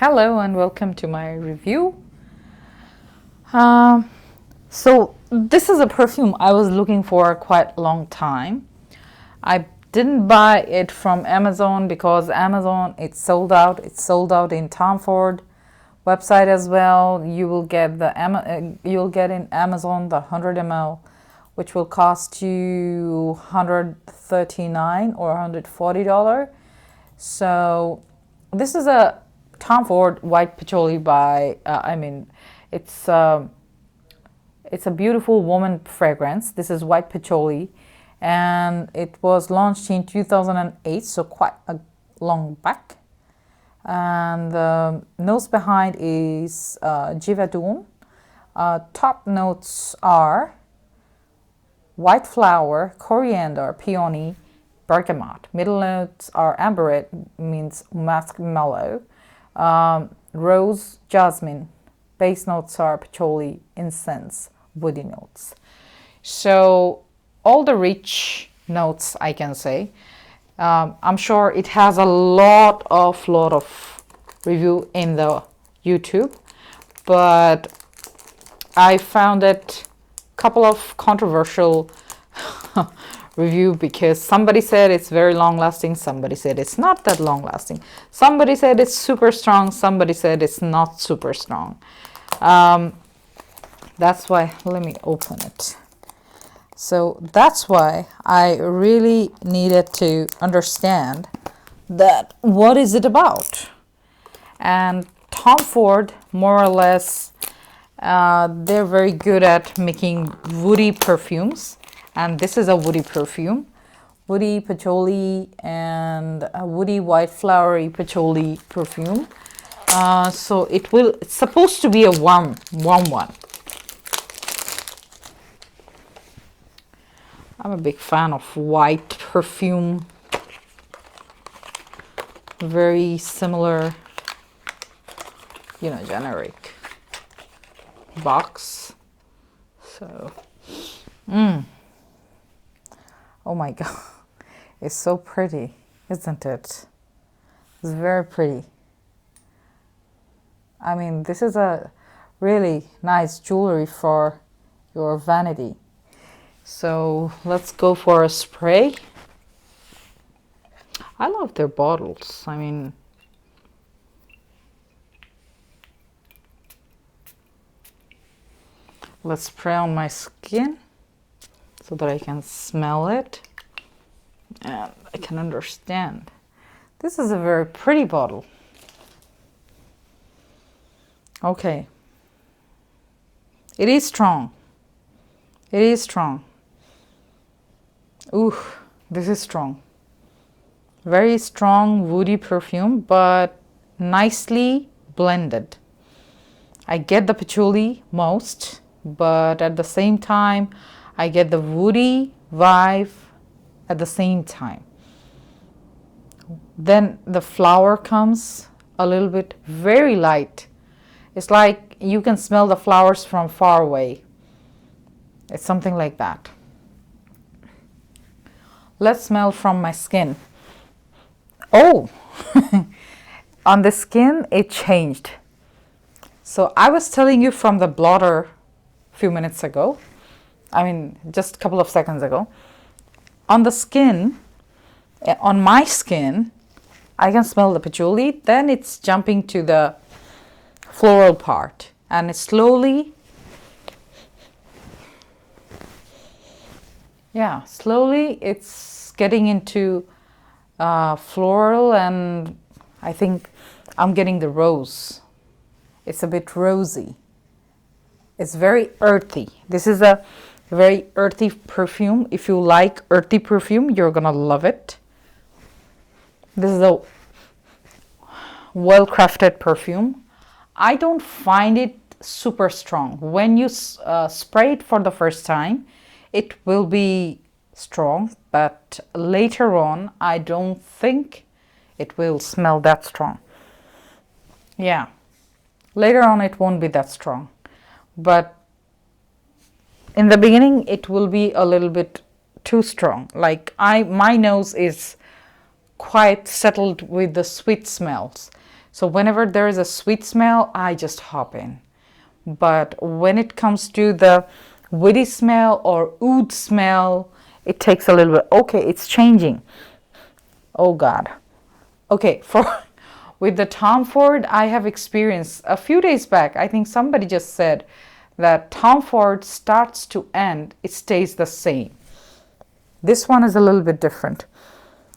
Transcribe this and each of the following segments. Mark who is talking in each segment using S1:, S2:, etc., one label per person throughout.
S1: Hello and welcome to my review. So this is a perfume I was looking for quite a long time. I didn't buy it from Amazon because Amazon it's sold out. It's sold out in Tom Ford website as well. You'll get in Amazon the 100 ml, which will cost you $139 or $140. So this is a Tom Ford White Patchouli by, it's a beautiful woman fragrance. This is White Patchouli, and it was launched in 2008, so quite a long back. And the notes behind is Jivadoon. Top notes are white flower, coriander, peony, bergamot. Middle notes are amberette, means muskmallow, rose, jasmine. Base notes are patchouli, incense, woody notes. So all the rich notes I can say. I'm sure it has a lot of review in the YouTube, but I found it a couple of controversial review because somebody said it's very long lasting, somebody said it's not that long lasting, somebody said it's super strong, somebody said it's not super strong. That's why, let me open it. So that's why I really needed to understand that what is it about. And Tom Ford, more or less, they're very good at making woody perfumes, and this is a woody perfume, woody patchouli and a woody white flowery patchouli perfume. So it's supposed to be a warm one. I'm a big fan of white perfume, very similar, generic box. So oh my god, it's so pretty, isn't it? It's very pretty. I mean, this is a really nice jewelry for your vanity. So let's go for a spray. I love their bottles. I mean, let's spray on my skin so that I can smell it and I can understand. This is a very pretty bottle. Okay. It is strong. It is strong. Ooh, this is strong. Very strong woody perfume, but nicely blended. I get the patchouli most, but at the same time, I get the woody vibe at the same time. Then the flower comes a little bit very light. It's like you can smell the flowers from far away. It's something like that. Let's smell from my skin. Oh, on the skin, it changed. So I was telling you from the blotter a few minutes ago. I mean, just a couple of seconds ago. On the skin, on my skin, I can smell the patchouli. Then it's jumping to the floral part. And it's slowly it's getting into floral, and I think I'm getting the rose. It's a bit rosy. It's very earthy. This is a very earthy perfume. If you like earthy perfume, you're gonna love it. This is a well-crafted perfume. I don't find it super strong. When you spray it for the first time, it will be strong, but later on, I don't think it will smell that strong. Yeah, later on it won't be that strong, but in the beginning it will be a little bit too strong. My nose is quite settled with the sweet smells. So whenever there is a sweet smell, I just hop in. But when it comes to the woody smell or oud smell, it takes a little bit. Okay, it's changing. Oh God. Okay, for with the Tom Ford, I have experienced a few days back. I think somebody just said that Tom Ford starts to end, it stays the same. This one is a little bit different.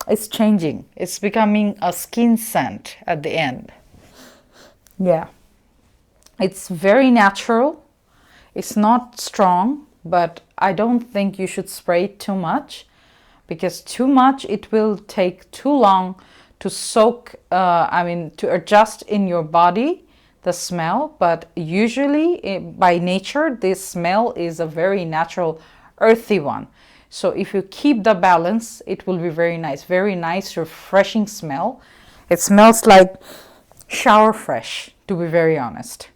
S1: It's changing. It's becoming a skin scent at the end. Yeah. It's very natural. It's not strong, but I don't think you should spray it too much, because too much, it will take too long to soak, to adjust in your body the smell. But usually by nature, this smell is a very natural, earthy one. So if you keep the balance, it will be very nice, refreshing smell. It smells like shower fresh, to be very honest.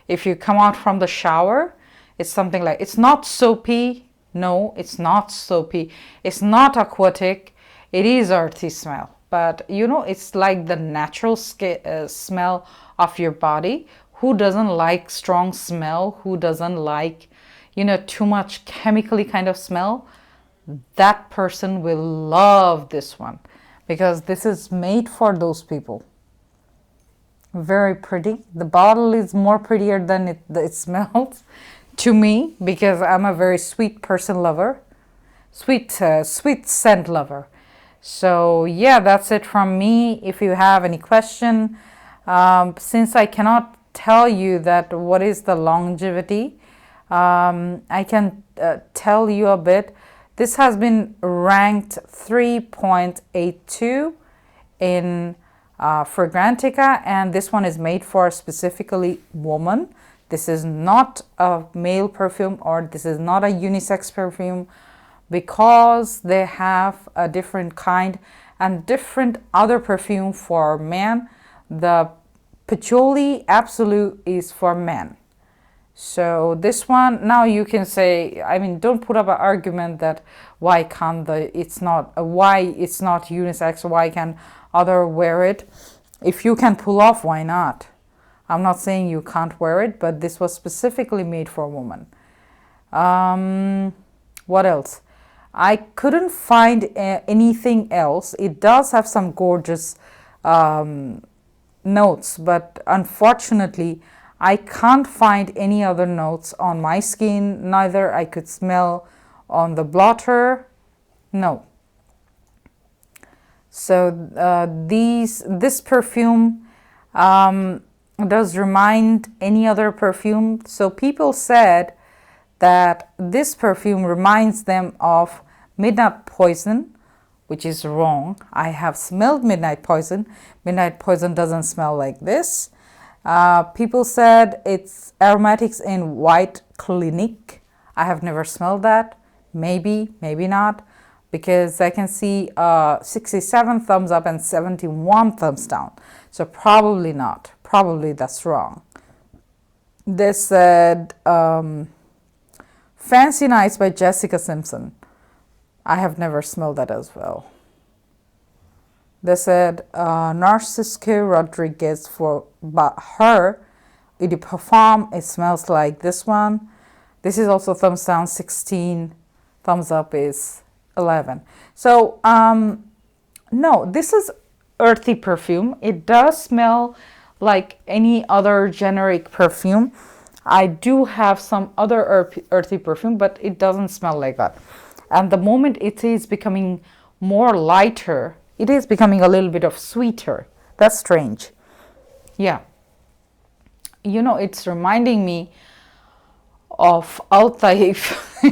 S1: If you come out from the shower, it's something like, it's not soapy. No, it's not soapy. It's not aquatic. It is earthy smell. But it's like the natural smell of your body. Who doesn't like strong smell? Who doesn't like, too much chemically kind of smell? That person will love this one, because this is made for those people. Very pretty. The bottle is more prettier than it smells to me, because I'm a very sweet person lover, sweet scent lover. So yeah, that's it from me. If you have any question, since I cannot tell you that what is the longevity, I can tell you a bit. This has been ranked 3.82 in Fragrantica, and this one is made for specifically woman. This is not a male perfume, or this is not a unisex perfume, because they have a different kind and different other perfume for men. The Patchouli Absolute is for men. So this one, now you can say, don't put up an argument that why it's not unisex, why can other wear it? If you can pull off, why not? I'm not saying you can't wear it, but this was specifically made for a woman. What else? I couldn't find anything else. It does have some gorgeous notes, but unfortunately, I can't find any other notes on my skin. Neither I could smell on the blotter. No. So this perfume does remind any other perfume. So people said that this perfume reminds them of Midnight Poison, which is wrong. I have smelled Midnight Poison. Midnight Poison doesn't smell like this. People said it's aromatics in White Clinique. I have never smelled that. Maybe not, because I can see 67 thumbs up and 71 thumbs down. So probably not. Probably that's wrong. They said Fancy Nights by Jessica Simpson. I have never smelled that as well. They said Narcisco Rodriguez but her Eau de Parfum. It smells like this one. This is also thumbs down 16, thumbs up is 11. So no, this is earthy perfume. It does smell like any other generic perfume. I do have some other earthy perfume, but it doesn't smell like that. And the moment it is becoming more lighter, it is becoming a little bit of sweeter. That's strange. Yeah. It's reminding me of Al-Taif.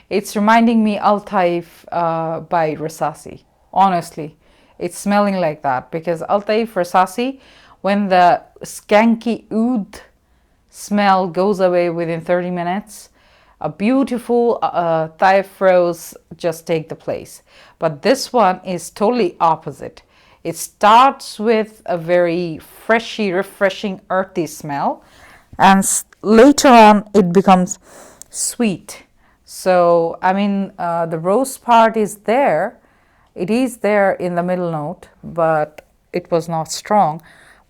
S1: It's reminding me Al-Taif by Rasasi. Honestly, it's smelling like that, because Al-Taif Rasasi, when the skanky oud smell goes away within 30 minutes, a beautiful Taif rose just take the place. But this one is totally opposite. It starts with a very freshy, refreshing, earthy smell, and later on it becomes sweet. So the rose part is there. It is there in the middle note, but it was not strong.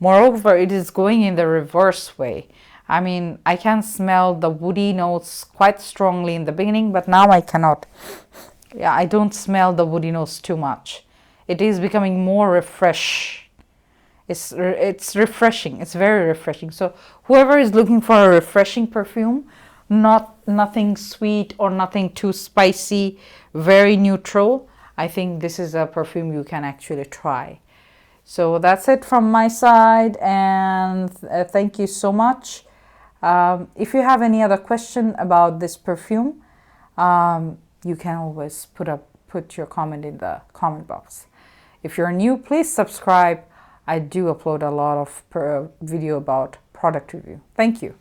S1: Moreover, it is going in the reverse way. I mean, I can smell the woody notes quite strongly in the beginning, but now I cannot. Yeah, I don't smell the woody notes too much. It is becoming more refresh. It's refreshing. It's very refreshing. So whoever is looking for a refreshing perfume, nothing sweet or nothing too spicy, very neutral, I think this is a perfume you can actually try. So that's it from my side, and thank you so much. If you have any other question about this perfume, you can always put your comment in the comment box. If you're new, please subscribe. I do upload a lot of video about product review. Thank you.